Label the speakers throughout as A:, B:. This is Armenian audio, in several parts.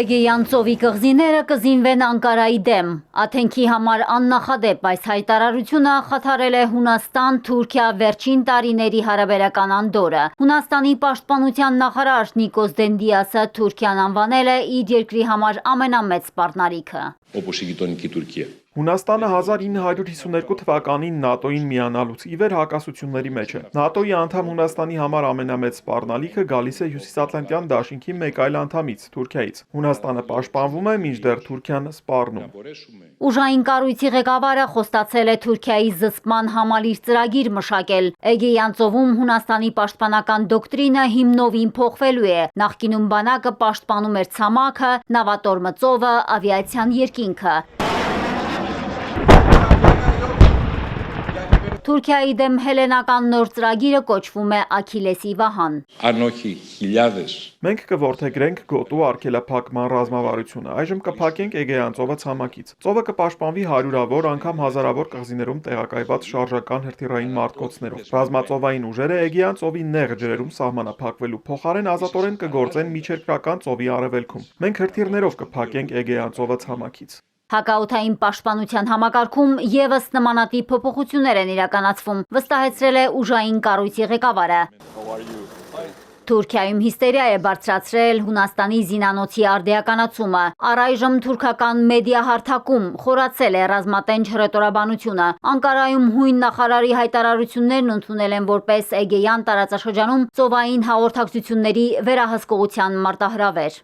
A: Էգեյան ծովի կղզիները կզինվեն Անկարայի դեմ։ Աթենքի համար աննախադեպ այս հայտարարությունը խաթարել է Հունաստան-Թուրքիա վերջին տարիների հարաբերական անդորը։ Հունաստանի պաշտպանության նախարար Նիկոս Դենդիասը Թուրքիան անվանել է իր երկրի համար ամենամեծ սպառնալիքը։
B: Հունաստանը 1952 թվականին ՆԱՏՕ-ին միանալուց ի վեր հակասությունների մեջ է։ ՆԱՏՕ-ի անդամ Հունաստանի համար ամենամեծ սպառնալիքը գալիս է Հյուսիսատլանտյան դաշինքի մեկ այլ անդամից՝ Թուրքիայից։ Հունաստանը պաշտպանվում է, մինչդեռ Թուրքիան սպառնում։
A: Ուժային կառույցի ղեկավարը խոստացել է Թուրքիայի զսպման համալիր ծրագիր մշակել։ Էգեյան ծովում Հունաստանի պաշտպանական դոկտրինը հիմնովին փոխվելու է։ Նախկինում բանակը պաշտպանում էր ցամաքը, նավատորմը ծովը, ավիացիան երկինքը։ Թուրքիայի դեմ հելենական նոր ծրագիրը կոչվում է Աքիլեսի վահան։
B: Մենք կորդեգրենք գոտու արգելափակման ռազմավարությունը։ Այժմ կփակենք Էգեյան ծովը ցամաքից։ Ծովը կպաշտպանվի հարյուրավոր, անգամ հազարավոր կղզիներում տեղակայված շարժական հրթիռային մարտկոցներով։ Ռազմածովային ուժերը Էգեյան ծովի նեղ ջրերում սահմանափակվելու փոխարեն ազատորեն կգործեն միջերկրական ծովի արևելքում։ Մենք հրթիռներով կփակենք Էգեյան ծովը ցամաքից։
A: Հակաօդային պաշտպանության համակարգում ևս նմանատիպ փոփոխություններ են իրականացվում, վստահեցրել է ուժային կառույցի ղեկավարը։ Թուրքիայում հիստերիա է բարձրացրել Հունաստանի զինանոցի արդիականացումը։ Առայժմ թուրքական մեդիա հարթակում խորացել է ռազմատենչ հռետորաբանությունը։ Անկարայում հույն նախարարի հայտարարություններն ընդունել են որպես Էգեյան տարածաշրջանում ծովային հաղորդակցությունների վերահսկողության մարտահրավեր։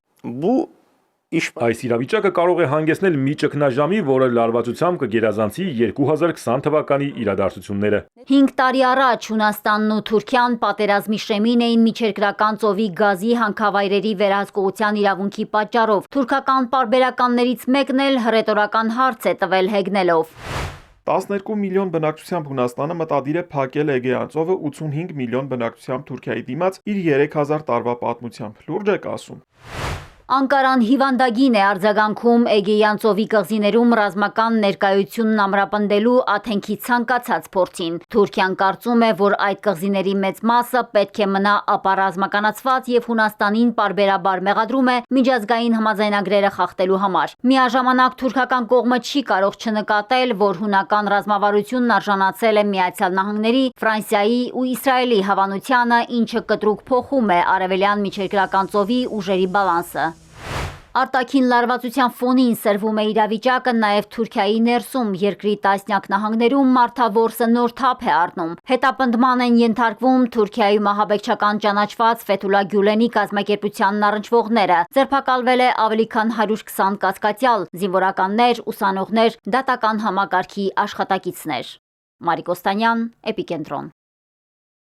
C: Այս իրավիճակը կարող է հանգեցնել մի ճգնաժամի, որը լարվածությամբ կգերազանցի 2020 թվականի իրադարձությունները։
A: 5 տարի առաջ Հունաստանն ու Թուրքիան պատերազմի շեմին էին միջերկրական ծովի գազի հանքավայրերի վերահսկողության իրավունքի պատճառով։ Թուրքական պարբերականներից մեկն էլ հռետորական հարց է տվել հեգնելով։
B: 12 միլիոն բնակչությամբ Հունաստանը մտադիր է փակել Էգեյան ծովը 85 միլիոն բնակչությամբ Թուրքիայի դիմաց իր 3000 տարվա պատմությամբ։ Լուրջ եք ասում։
A: Անկարան հիվանդագին է արձագանքում Էգեյան ծովի կղզիներում ռազմական ներկայությունն ամրապնդելու Աթենքի ցանկացած փորձին։ Թուրքիան կարծում է, որ այդ կղզիների մեծ մասը պետք է մնա ապառազմականացված եւ Հունաստանին պարբերաբար մեղադրում է միջազգային համաձայնագրերը խախտելու համար։ Միաժամանակ թուրքական կողմը չի կարող չնկատել, որ հունական ռազմավարությունն արժանացել է Միացյալ Նահանգների, Ֆրանսիայի ու Իսրայելի հավանությանը, ինչը կտրուկ փոխում է արևելյան միջերկրական ծովի ուժերի բալանսը։ Արտաքին լարվածության ֆոնին սրվում է իրավիճակը նաև Թուրքիայի ներսում, երկրի տասնյակ նահանգներում մարդավորսը նոր թափ է առնում։ Հետապնդման են ենթարկվում Թուրքիայում ահաբեկչական ճանաչված Ֆեթուլա Գյուլենի կազմակերպությանն առնչվողները։ Ձերբակալվել է ավելի քան 120 կասկածյալ, զինվորականներ, ուսանողներ, դատական համակարգի աշխատակիցներ։ Մարիկ Օստանյան, Էպիկենտրոն։